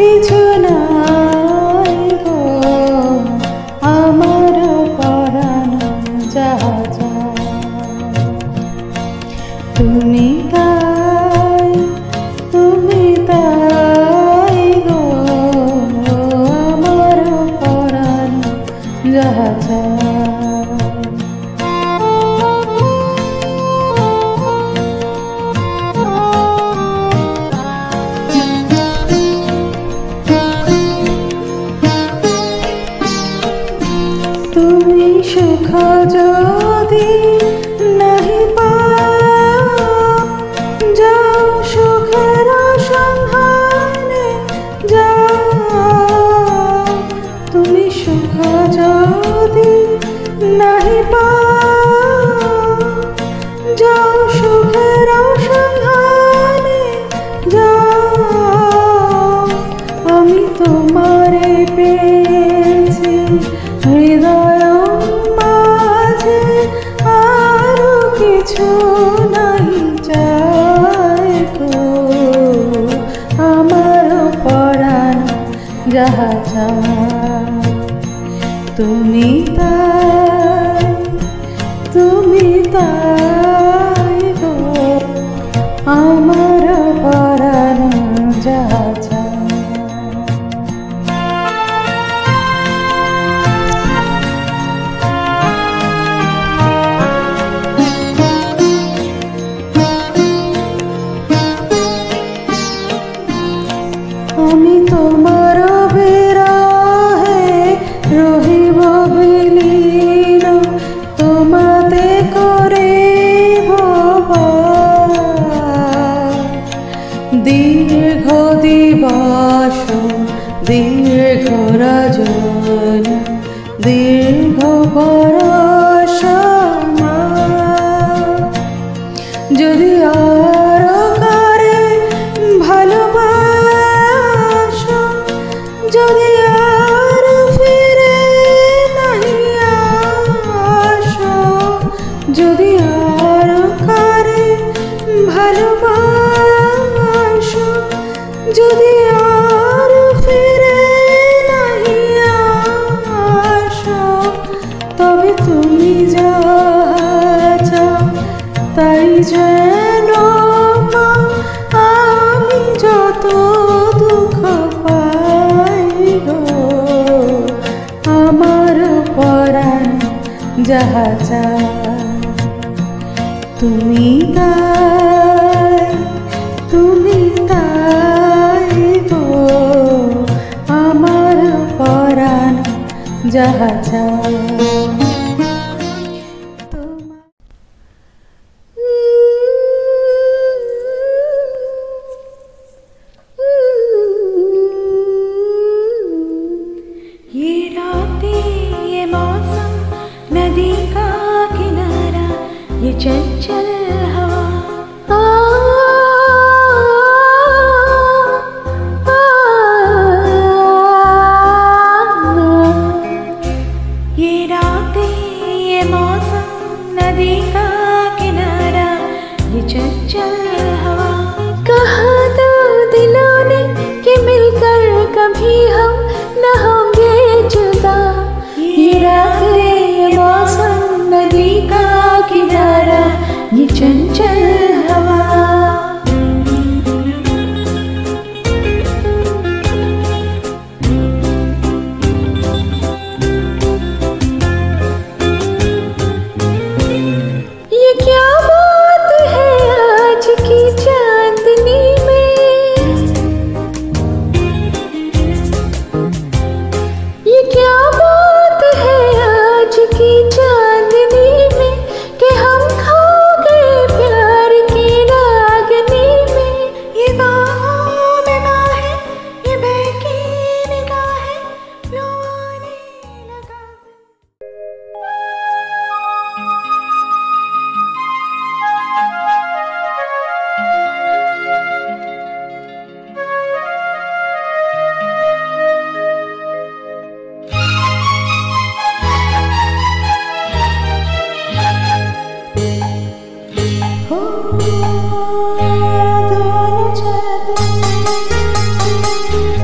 কিছু নাই গো আমার পরানো যাহা চায়। তুমি তাই গো আমার পরানো যাহা চায়। তুমি সুখ যদি নাহি পাও যাও সুখের সন্ধানে যাও। তুমি সুখ যদি নাহি পাও যাও সুখের সন্ধানে যাও। আমি তোমারে পেয়েছি হৃদয় মাঝে আরো কিছু নাই চাই গো আমার পরাণ যাহা চায়। তুমি তাই গো আমার পরাণ যাহা চায়। আমি তোমার বিরহে রহিব বিলীন তোমাতে করিব দীর্ঘ দিবস দীর্ঘ রজন দীর্ঘ বরষ যদি আর কারে ভালোবাসো যদি আর ফিরে নাহি আসো যদি আর কারে ভালোবাসো যদি আর ফিরে নাহি আসো তবে তুমি যা চাও তাই যেন আমি যত দুঃখ পাই গো আমার পরাণ যাহা চায়। তুমি তাই গো আমার পরাণ যাহা চায়। नदी का किनारा ये चंचल हवा ये रातें ये मौसम नदी का किनारा ये चंचल हवा। कहा तो दिलों ने कि मिलकर कभी हम न होंगे जुदा। ये रातें ये मौसम नदी का किनारा ये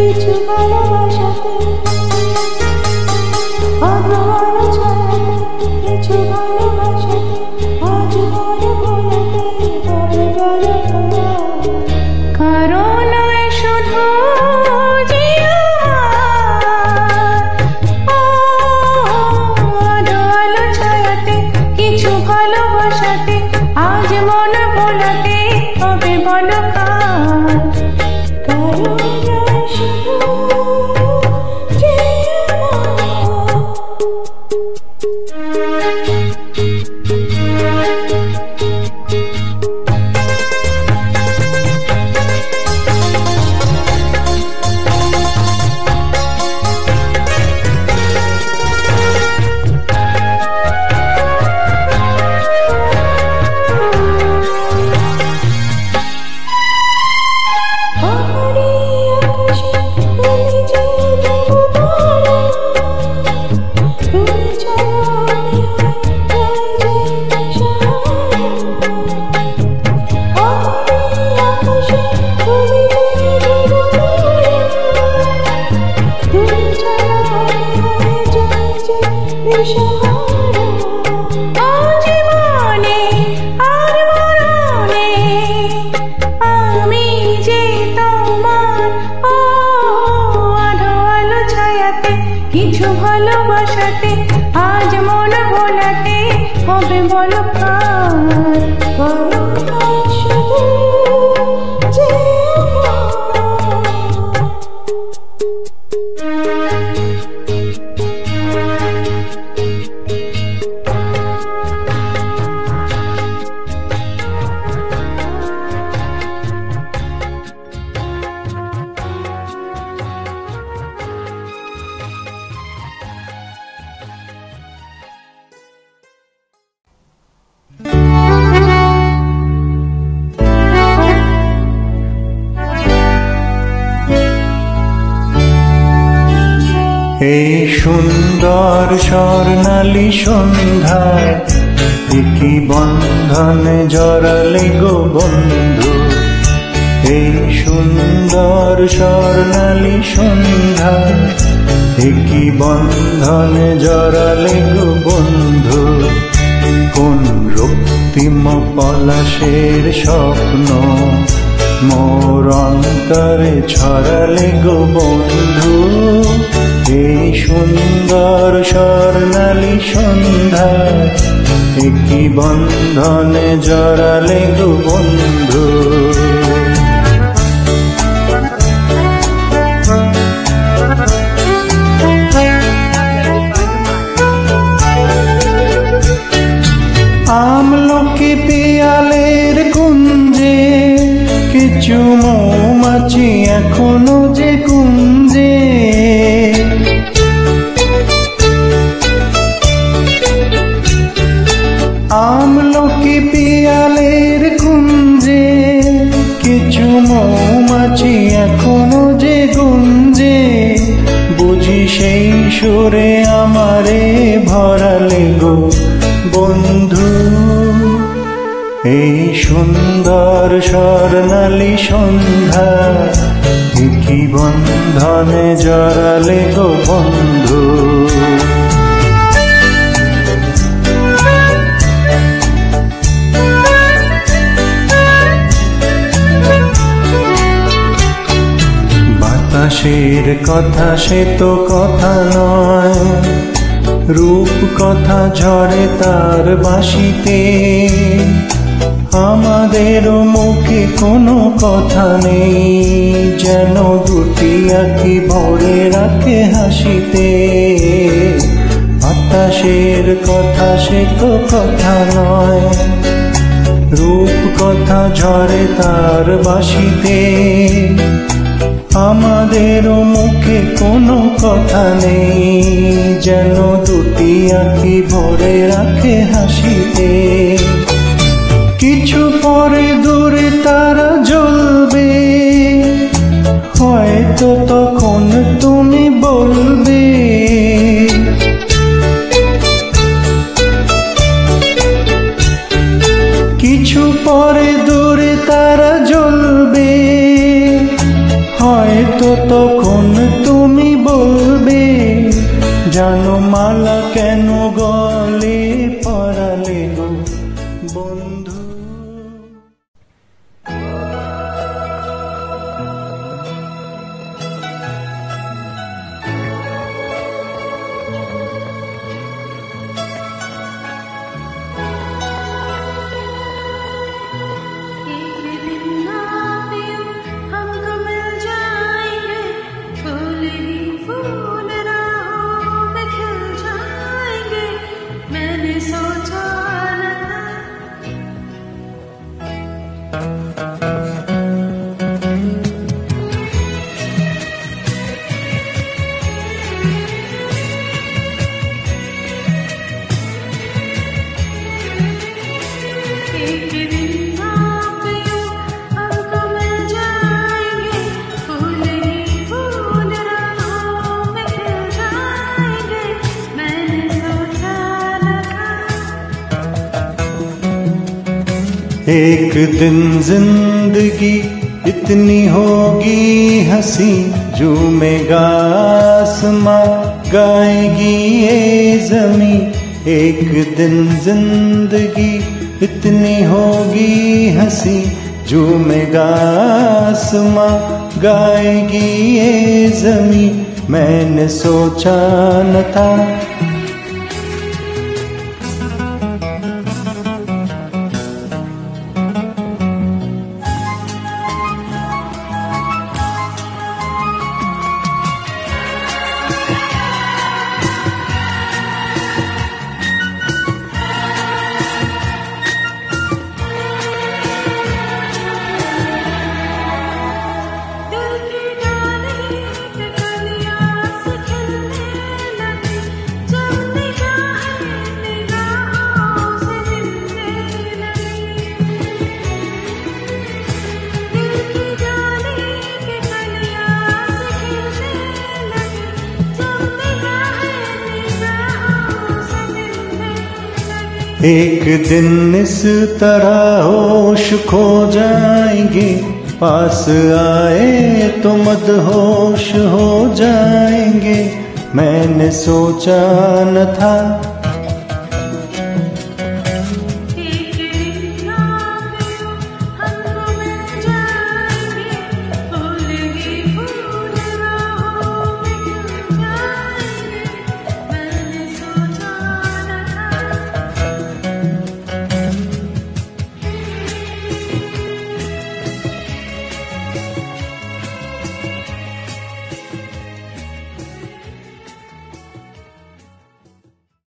কিছু ভালোবাসাতে অধর ছায়াতে কিছু ভালোবাসাতে আজ মনে ভোলাতে তবে বলো কারণ শুধু কিছু ভালোবাসাতে আজ মন ভোলাতে হবে বলো কারণ শুধু কিছু ভালোবাসাতে আজ মন ভোলাতে হবে বলো শুধু এই সুন্দর স্বর্ণালী সন্ধ্যায় কি বন্ধনে জড়ালে গো বন্ধু। এই সুন্দর স্বর্ণালী সন্ধ্যায় কি বন্ধনে জড়ালে গো বন্ধু। কোন রক্তিম পলাশের স্বপ্ন মোর অন্তরে ছড়ালে গো বন্ধু। এই সুন্দর স্বর্ণালী সন্ধ্যায় কি বন্ধনে জড়ালে গো বন্ধু। আমলকি পিয়ালের কুঞ্জে কিছু মৌমাছি এখনো যে কুঞ্জে। আমলকি পিয়ালের কুঞ্জে কিছু মৌমাছি এখনো যে গুঞ্জে। বুঝি সেই সুরে আমারে ভরালে গো বন্ধু। এই সুন্দর স্বর্ণালী সন্ধ্যা কি বন্ধনে জড়ালে গো বন্ধু। বাতাসের কথা সে তো কথা নয়, রূপ কথা ঝরে তার বাঁশিতে। আমাদের মুখে কোনো কথা নেই, যেন দুটি আঁখি ভরে রাখে হাসিতে। বাতাসের কথা সে তো কথা নয়, রূপ কথা ঝরে তার বাঁশিতে। আমাদের মুখে কোনো কথা নেই, যেন দুটি আঁখি ভরে রাখে হাসিতে। কিছু পরে দূরে তারা জ্বলবে, হয়তো তখন তুমি বলবে কিছু পরে দূরে তারা জ্বলবে, হয়তো তখন জানো মালা কেন গলে পরালে গো বন্ধু। एक दिन जिंदगी इतनी होगी हंसी, झूमेगा आसमां गाएगी ये जमी। एक दिन जिंदगी इतनी होगी हंसी, झूमेगा आसमां गाएगी ये जमी। मैंने सोचा न था एक दिन इस तरह होश खो जाएंगे, पास आए तो मदहोश हो जाएंगे। मैंने सोचा न था